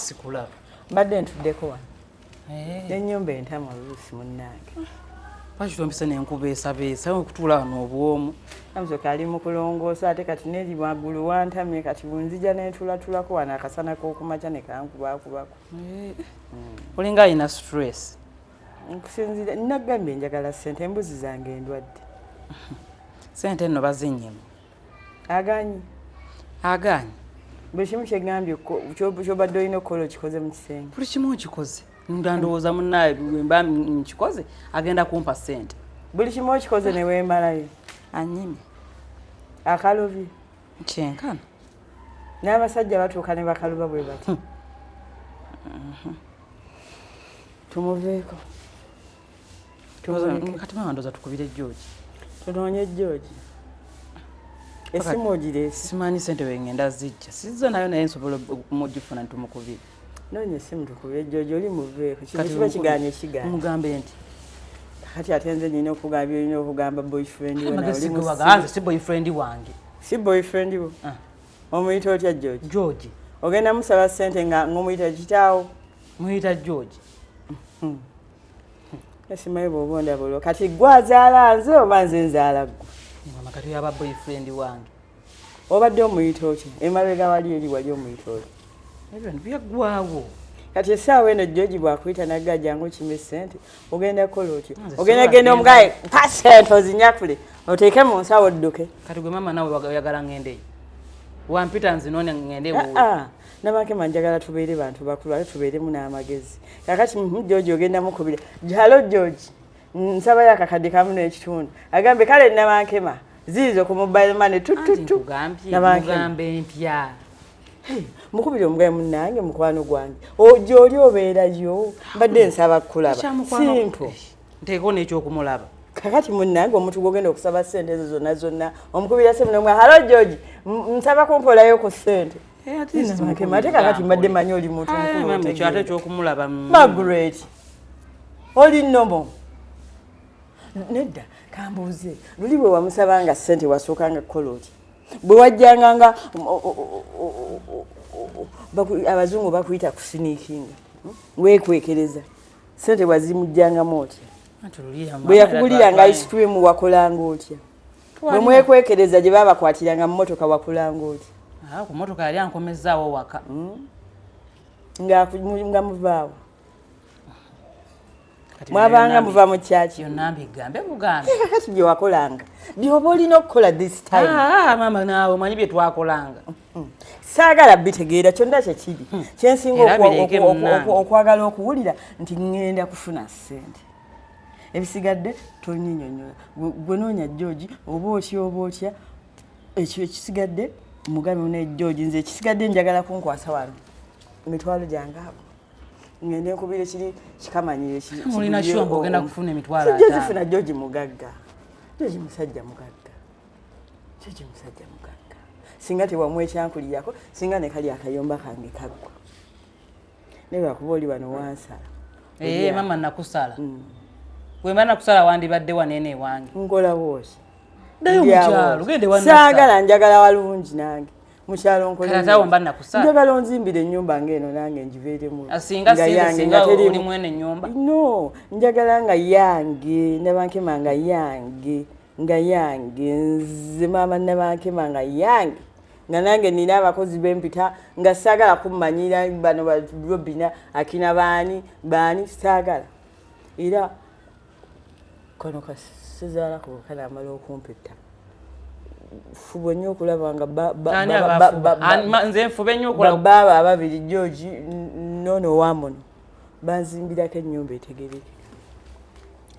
sikulaba mbadde ntuddeko wano n'ennyumba entamu oluusi munnange lwaki tompisa n'enkuba esabeesa okutuula wano obwomu amusoka ali mu kulongoosa ate kati neri waggulu wantamye kati bunzija n'entulatulako wano akasana k'okumakya ne kankubakubako olinga alina stress nkusinzira nagambye njagala ssente embuzi zange endwadde sente nno bazinnyemu agaanyi buli kimu kyegambye kyobadde olina okukola okikoze mu kisenge buli kimu okikoze ndandowooza munnaye wemba nkikoze agenda kumpa ssente buli kimu okikoze ne weemalayo anyime akalubi kyenkana n'abasajja batuuka ne bakaluba bwe bati tumuveeko kati mama ndoza tukubire George tunoonye George esimu ogireese simanyi ssente wengenda zijja sizza nayo naye nsobola okumugifuna ntumukubire noonya esimu tukubire George oli muveeko kino kiba kigaanye ekigaanye mugambe nti kati ate nze nyina okugamba olina okugamba boyfriend si boyfriend wange si boyfriend wo omuyita otya George ogenda musaba ssente nga ng'omuyita kitaawo muyita George esimaye bw'obonda bulwo kati gwazaala nze oba nze nzaala ggwe mama kati yaba boyfriend wange obadde omuyita otya emabega wali eri wali omuyita otya ebyo byaggwaawo kati essaawa eno George bw'akuyita nagga jangu kime ssente ogenda kukola otya ogenda omugaye mpa ssente ozinyakule oteeke mu nsawo odduke kati gwe mama nawe oyagala ŋŋendeyo wampita nzinoone ŋŋende nabankema njagala tubeere bantu bakulu ate tubeeremu n'amagezi kakati George ogenda mukubira halo George nsabayo akakadde kamu n'ekitundu agambe kale nabankema ziizo ku mobile money tututu mugambe mpya mukubire omugaye munnange mukwano gwange gy'oli obeerayo mbadde nsaba kukulaba simple nteeko n'ekyokumulaba kakati munnange omuntu gwogenda okusaba ssente ezo zonna omukubira ssente n'omwe halo George nsaba kumpolayo ku ssente ate kakati mbadde manyi oli muntu ate ekyokumulaba Margaret oli nnomo nedda kambuuze luli bwe wamusabanga ssente wasookanga kukola otya bwe wajjanga nga abazungu bakuyita kusiniikinga weekwekereza ssente wazimujjangamu otya bwe yakuguliranga ice cream wakolanga otya bwe mwekwekereza gye babakwatiranga mu mmotoka wakolanga otya ku mmotoka yali ankomezaawo waka nga muvaawo mwabanga muva mu kyaki yonna mbigambe bugambe kakati bye wakolanga byoba olina okukola this time mama naawe manyi bye twakolanga saagala bitegeera kyonna kyekiri kyensinga okwagala okuwulira nti ŋŋenda kufuna ssente ebisigadde tonyinyonyola gwe noonya George oba otya ekyo ekisigadde mugabe ne George nze ekisigadde njagala kunkwasa wano emitwalo gyange abo ngende nkubire kiri kikamanyire mulina shombo ogenda kufuna emitwalo Josephine George mugagga George musajja mugagga singa tewamu ekyankuliyako singa ne kali akayomba kange kaggwa naye lwakuba oli wano wansala mama nakusala wemba nakusala wandibadde waneene ewange nkola woosi dayo mukyalo gende saagala njagala walungi nange mukyalo njagala onzimbire ennyumba ng'eno nange ngibeeremu singa oli mwene ennyumba no njagala nga yange nabankema nga yange nze maama nabankema nga yange nga nange nina abakozi b'empita nga saagala kummanyira bano Robina akina baani saagala era kano kasizaalako kana amala okumpetta fuba nnyo okulaba nga nze nfube nnyo okulaba baaba ababiri George nono wamono banzimbirako ennyumba etegereke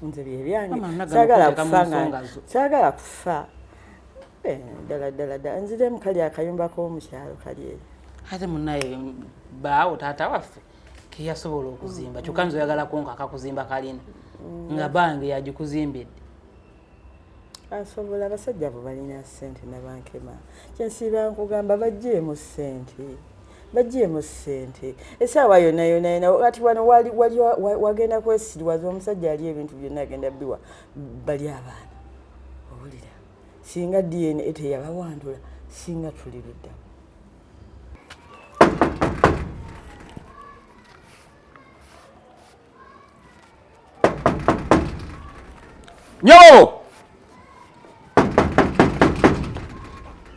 nze bye byange saagala kufa ddala nziremu kali akayumba k'omukyalo kali eri ate munnaye baawo taata waffe keyasobola okuzimba kyokka nze oyagala konka akakuzimba kalina nga bange yagikuzimbidde asobola abasajja abo balina ssente nabankema kyensiiba nkugamba baggyemu ssente essaawa yonna kati wano wagenda kwesiriwaza omusajja ali ebintu byonna agenda biwa bali abaana owulira singa DNA teyabawandula singa tuli luddamu Nyabobo!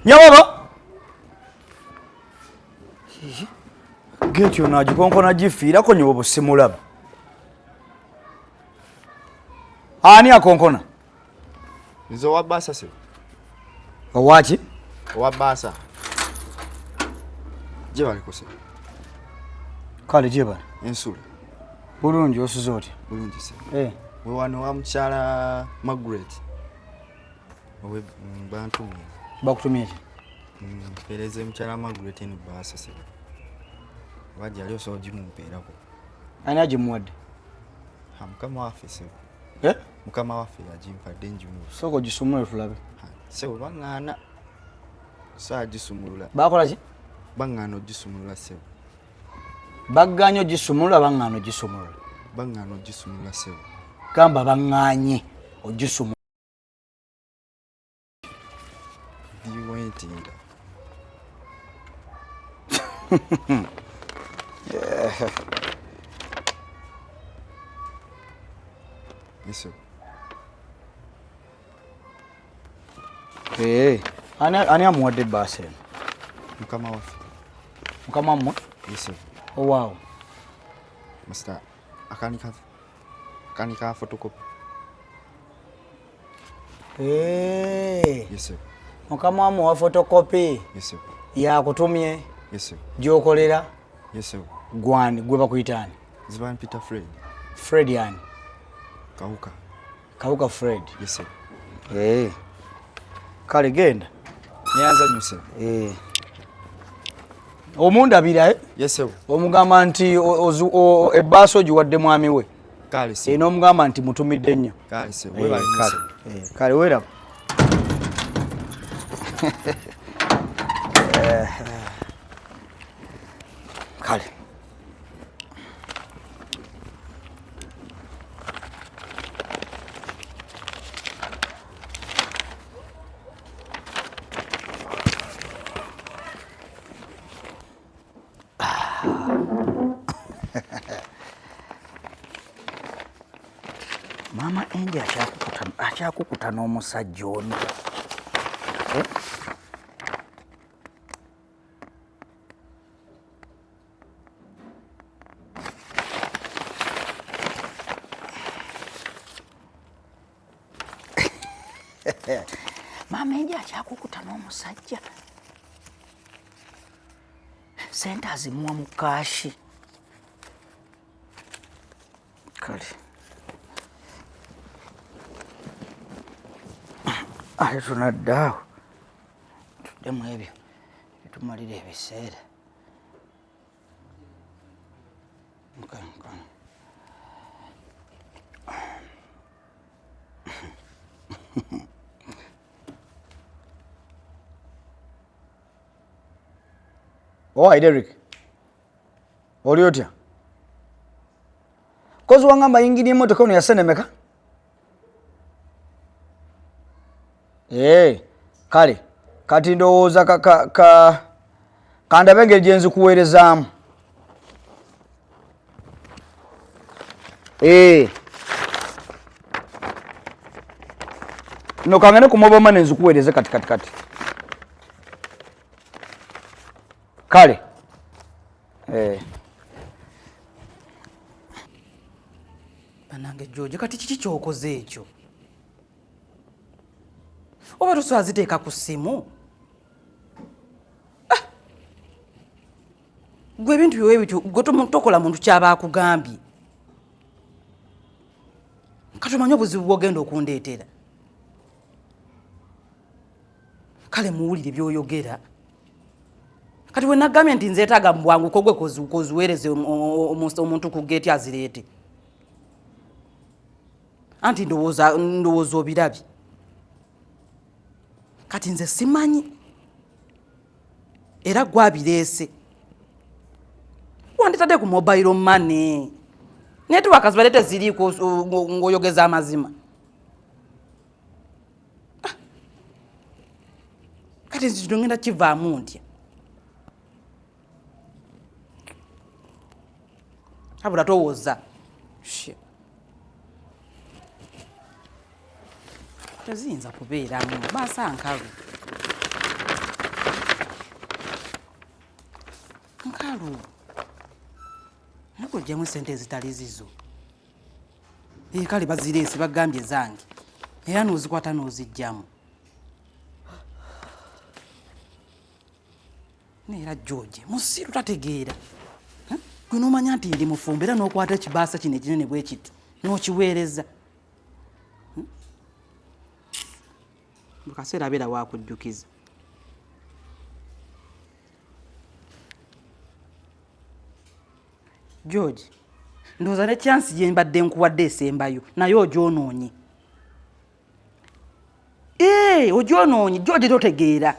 Nyabobo! Geti ono agikonkona gifiirako Nyabobo simulaba. Ani akonkona? Nze wa basa se. Owaki? Wa basa. Je bali kose. Kale je bali. Ensula. Bulungi osuze oti. Bulungi se. We wano wa mchala Margaret. Owe bantu mwe. Bakutumye ki? Pereze mchala Margaret ni basa se. Waje aliyo so jimumperako. Ani agimuwadde? Mukama waffe se. Mukama waffe yagimpadde njimu. Soko gisumule tulabe. Se bangana. Saa gisumulula. Bakola ki? Bangano gisumulula se. Bagganyo gisumulula bangano gisumulula. Bangano gisumulula se. Gamba banganye ogisumulula. Diwentinda. Yes. Ani amuwadde bbaasi eno? Mukama waffe. Mukama mmwe? Yes. Oh wow. Master, akanika photocopy. Yes. Mukama amuwa photocopy. Yes. Yakutumye. Yes. Gyokolera. Yes. Gwani gwe bakuyitaani? Zivan Peter Fred. Fred yani? Kawuka Fred. Yes. Kale genda. Nyanza nyuse. Omundabira Yes. Omugamba nti ebbaasi ogiwadde mwami we. Kale se. N'omugamba nti mutumidde nnyo. Kale se. Kale weeraba. Kale. Mama Angie akyakukuta n'omusajja ono. Mama Angie akyakukuta n'omusajja. Sente azimuwa mu kaashi. Kale. Ayo tunaddawo. Tuddemu ebyo bitumalira ebiseera. Oi Derek. Oli otya? Kozi wangamba yingiri emotoka ono yasenemeka? Kale kati ndowooza kandabe engeri gye nzikuweerezaamu. No kangane ku mobile money nzikuweereze kati. Kale. Banange George kati kiki kyokoze ekyo? Oba tusobola ziteeka ku ssimu? Gwe ebintu byowe bityo gwe tokola muntu kyaba akugambye. Kati omanyi obuzibu bw'ogenda okundeetera. Kale muwulire by'oyogera. Kati we nagambye nti nzeetaaga mu bwanguko gwe koziweereze omuntu ku geeti azireete. Anti ndowooza obirabye. Kati nze simanyi. Era gwabireese. Wanditadde ku mobile money. Network azibadde ziriiko ng'oyogeza amazima. Kati nze kino ngenda kivaamu ntya? Abula towooza. teziyinza kubeeramu baasa nkalu nakugyamu sente ezitali zizo kale bazireese bagambye zange era n'ozikwata n'ozijjamu neera George musiru tategeera gwe n'omanya nti ndi mufumbo era n'okwata ekibaasa kino ekinene bwe kiti n'okiweereza mu kaseera abeera wakujjukiza George ndowooza ne chansi gye mbadde nkuwadde esembayo naye ogyonoonye ogyonoonye George totegeera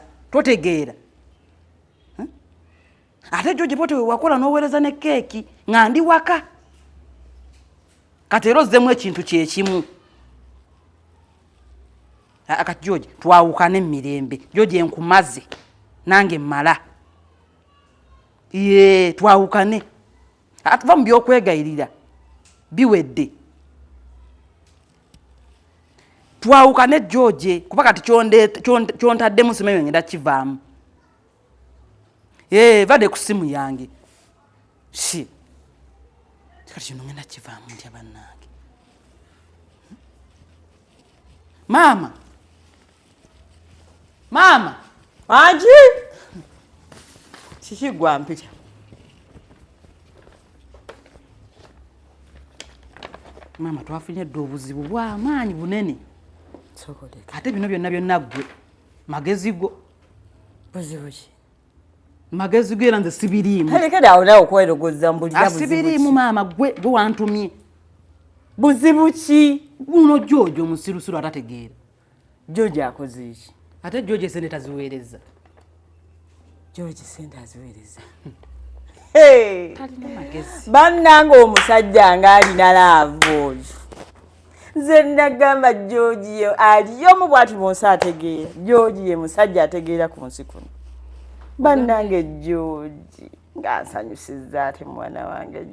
ate George pote wakola n'oweereza ne keeki nga ndi waka kati era ozzemu ekintu kyekimu kati George twawukane emirembe George enkumaze nange mmala twawukane atuva mu byokwegayirira biwedde twawukane George kuba kati kyontaddemu simanyi ngenda kivaamu vadde ku simu yange kati kino ngenda kivaamu ntya bannange maama anji kiki gwa mpita maama twafunye dde obuzibu bw'amaanyi bunene ate bino byonna ggwe magezi go buzibu ki magezi go era nze sibiriimu lekera awo nawe okwerogoza mbulira sibiriimu maama gwe wantumye buzibu ki guno George omusirusiru atategeera George akoze ki ate George sente taziweereza George sente aziweereza talina magezi bannange omusajja ng'alina laavu nze nagamba George aliyomu bw'ati mu nsi ategeera George ye musajja ategeera ku nsi kuno bannange George ng'ansanyusizza ate mwana wange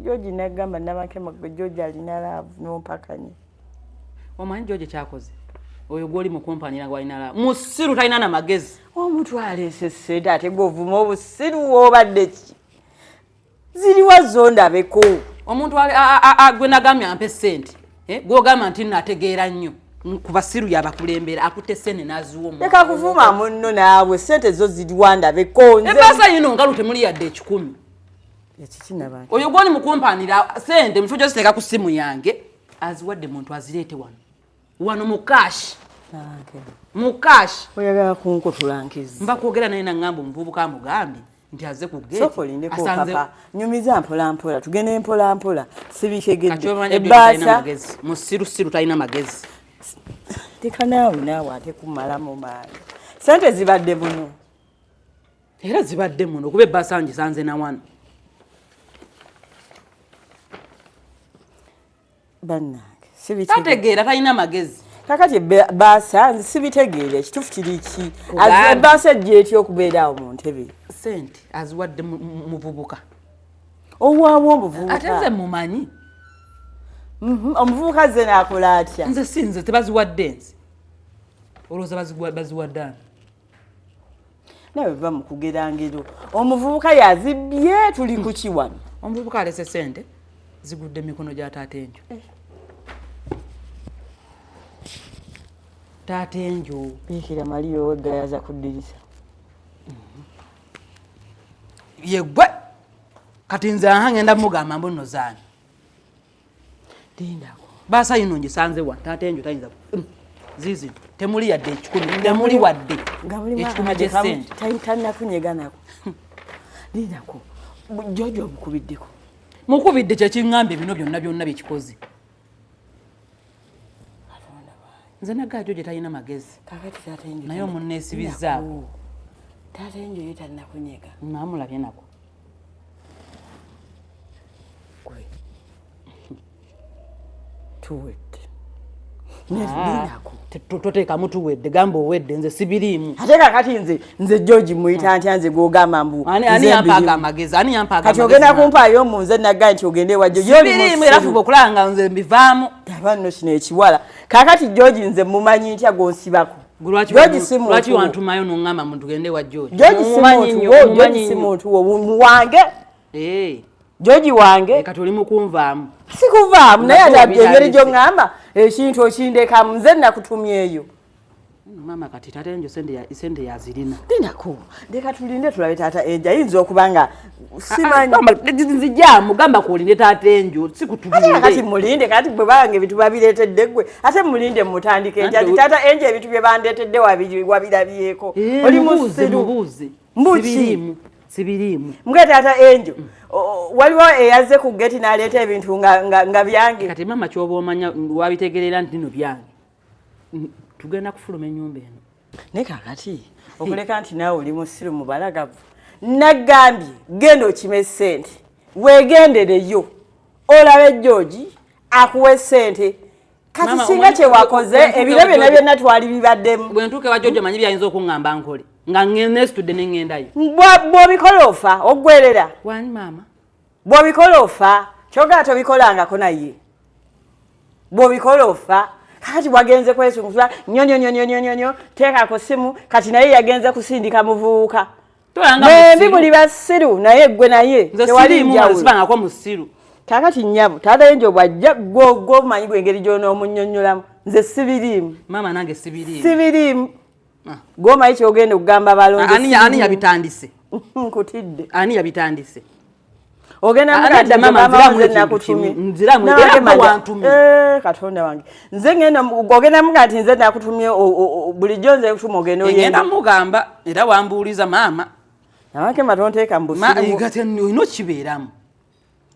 George nagamba namakemagwe George alina laavu n'ompakanye omanyi George kyakoze oyo gwoli mu kumpanira gwalina laavu musiru talina na magezi omuntu aleese sente ate gw'ovuma obusiru obadde ki ziriwa zondabeko omuntu gwe nagambye ampe sente gwogamba nti nategeera nnyo ku basiru yabakulembera akutte sente n'aziwa omuntu leka kuvuma munno naawe sente zo ziriwa ndabeko ebaasa yino ngalu temuli yadde 10 ekikinaba oyo gwoli mu kumpanira sente musujja ziteeka ku simu yange aziwadde muntu azireete wano mu kashi oyagala kunkutulankiza mba kwogera naye naŋŋamba omuvubuka mugambye nti aze ku gate sokolindeko papa nyumiza mpolampola tugende mpolampola sibitegedde ebbaasa musirusiru talina magezi teka naawe ate kumala mu maanyi sente zibadde muno era zibadde muno kuba ebbaasa ngisanze na wano bannange tategeera talina magezi kakati baasa nze sibitegeera ekituufu kiri ki ebbaasa ejja etya okubeeraawo mu ntebe sente aziwadde muvubuka owaawo omuvubuka ate nze mumanyi omuvubuka ze naakola atya nze si nze tebaziwadde nze olowooza baziwadde ani nawe biva mu kugerangero omuvubuka yazibye tuli ku kiwano omuvubuka alese sente zigudde emikono gya taata enjo taata enjo biikira maliyo weggayaza ku ddirisa yegwe kati nze aha ngenda mugamba mbu nno zaani lindako baasa yino ngisanze wa taata enjo tayinza zizi temuli yadde 10 temuli wadde ekikumi gy'essente tannakunyeganako lindako George obukubiddeko mukubidde kyekiŋŋamba bino byonna byekikoze nze nagaa George talina magezi naye omunneesibizzaako taata enjo ye tannakunyega naamulabye nako tuwedde Toteeka mutu wedde gamba owedde nze sibiriimu. Ate kakati nze George muyita ntya nze gw'ogamba mbu ani yampaaga amagezi ani yampaaga kati ogenda kumpaayo mu nze nagga nti ogende ewa George sibiriimu era fuba okulaba nga nze mbivaamu. Aba nno kino ekiwala kakati George nze mumanyi ntya gw'onsibako. Lwaki wantumayo n'oŋŋamba mu tugende ewa George? George si muntu wo wange. George wange kati oli mukunvaamu. Sikuvaamu naye ate engeri gy'oŋŋamba ekintu okindekamu nze nakutumyeyo. Mama kati taata Enjo sente yazirina. Ndinako ndeka tulinde tulabe taata Enjo ayinza okuba nga simanyi. Nzija mugamba ko olinde taata Enjo sikutulinde. Kati mulinde kati bwe bange bitu babireetedde gwe ate mulinde mutandike ati taata Enjo ebitu bye bandeetedde wabirabyeko. Oli musiru. Sibiriimu. Mbwe taata Enjo waliwo eyaze ku geti n'aleeta ebintu nga byange. Kati mama kyoba omanya wabitegerera nti bino byange. Tugenda kufuluma ennyumba eno. Ne kakati okuleka nti naawe oli musiru mubalagavu. Nagambye genda okime ssente weegendereyo olabe George akuwe ssente. Kati singa kye wakoze ebiro byonna twali bibaddemu. Bwe ntuuke wa George manyi byayinza okuŋŋamba nkole nga nesitudde ne ŋŋendayo. Bw'obikola ofa oggwerera. Wani mama? Bw'obikola ofa kyogera tobikolangako naye. Bw'obikola ofa kati wagenze kwesunguza nyonyonyonyonyonyo teekako simu kati naye yagenze kusindika muvubuka. Nembi buli basiru naye gwe naye tewali njawulo musiru. Kakati nnyabo taata Enjo bw'ajja gw'omanyi gw'engeri gy'onoomunnyonnyolamu nze sibiriimu. Mama nange sibiriimu. Sibiriimu. Gw'omanyi ky'ogenda okugamba balonze. Ani yabitandise? Nkutidde. Ani yabitandise? Ogenda mukati mama nze nakutumye. Nziramu era wantumye. Katonda wange. Nze ngenda ogenda mukati nze nakutumye bulijjo nze kutuma ogenda oyenda. Ngenda mugamba era wambuuliza mama. Namake matonteeka mbusiru. Gati ino kibeeramu.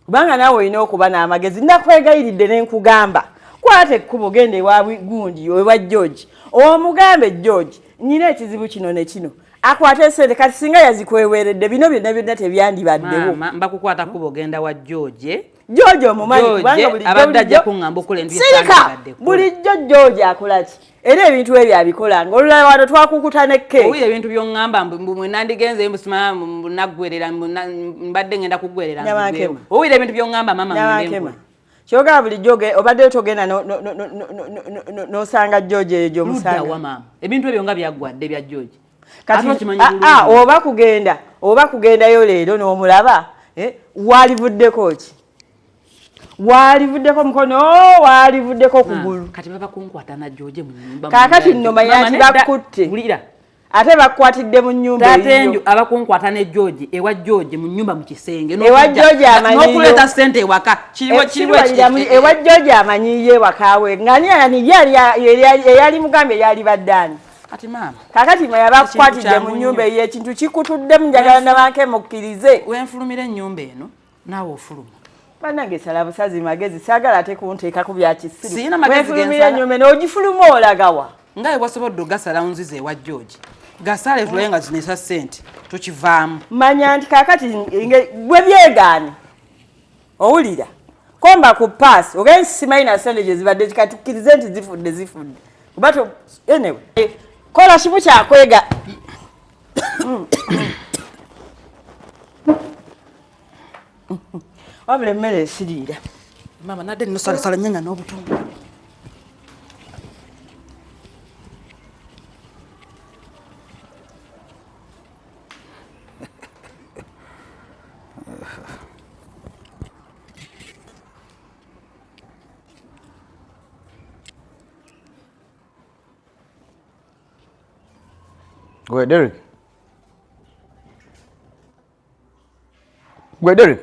Kubanga naawe olina okuba n'amagezi nakwegayiridde ne nkugamba. Kwate ekkubo genda ewa gundi ewa George. Omugambe George nnyina ekizibu kino ne kino. Akwate ssente kati singa yazikweweeredde bino byonna tebyandibaddewo. Mbakukwata kubo genda wa George. George omumanyi kubanga bulijjo abadde ajja kuŋŋamba okola ebintu by'esandibaddeko. Bulijjo George akola ki? Era ebintu ebyo abikolanga. Olulala wano twakukuta ne keeki. Owulira ebintu by'oŋŋamba mwe nandigenze mbusima naggwerera mbadde ngenda kuggwerera. Owulira ebintu by'oŋŋamba mama Nyamakema. Kyogera bulijjo obadde togenda n'osanga George eyo gy'omusanga. Ludda wa mama. Ebintu ebyo nga byaggwadde bya George. Oba kugendayo leero n'omulaba waalivuddeko ki? Waalivuddeko mukono waalivuddeko kugulu. Kati baba kunkwata na George mu nyumba. Kaakati nno manya nti bakutte. Ate bakwatidde mu nyumba eyo. Taata Enjo abakunkwata ne George ewa George mu nyumba mu kisenge. Ewa George amanyiyo. N'okuleeta ssente ewaka. Ewa George amanyiyo ewakawe. Ng'ani eyali mugambe yali baddaani. Kati mama. Kakati maya bakwatidde mu nyumba eyo ekintu kikutuddemu njagala nabanke mukkirize. Wenfulumira ennyumba eno naawe ofuluma. Bannange sala busazi magezi saagala ate kunteeka ku bya kisiru. Siyina magezi gensala. Wenfulumira ennyumba eno ogifuluma olagawa. Ngaye wasobodde ogasala nzize ewa George. Gasale tulaye nga zinesa ssente tukivaamu. Manya nti kakati gwe byegaani. Owulira. Komba ku paasi ogenzi simanyi na ssente gye zibadde katukkirize nti zifudde. Kubato anyway. Kola kimu kyakwega. Wabula emmere esiriira. Mama nadde nno salasala nnyanya n'obutungulu. Gwe Derek. Gwe Derek.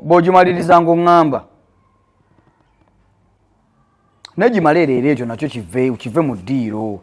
Bw'ogimaliriza ng'oŋŋamba. N'egimala era ekyo nakyo kive mu ddiiro.